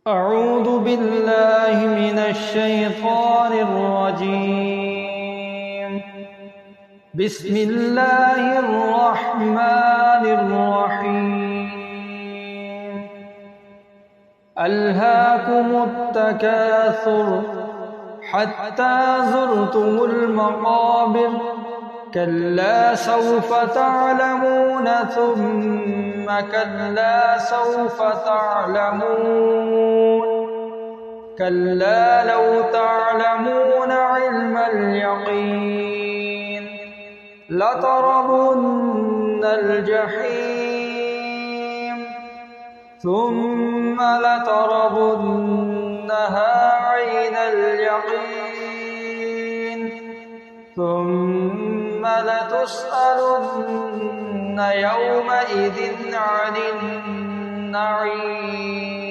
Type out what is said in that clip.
أعوذ بالله من الشيطان الرجيم. بسم الله الرحمن الرحيم. ألهاكم التكاثر حتى زرتم المقابر كلا سوف تعلمون ثم كلا سوف تعلمون كلا لو تعلمون علم اليقين لترون الجحيم ثم لترونها عين اليقين ثم لتسألن يومئذ عن النعيم.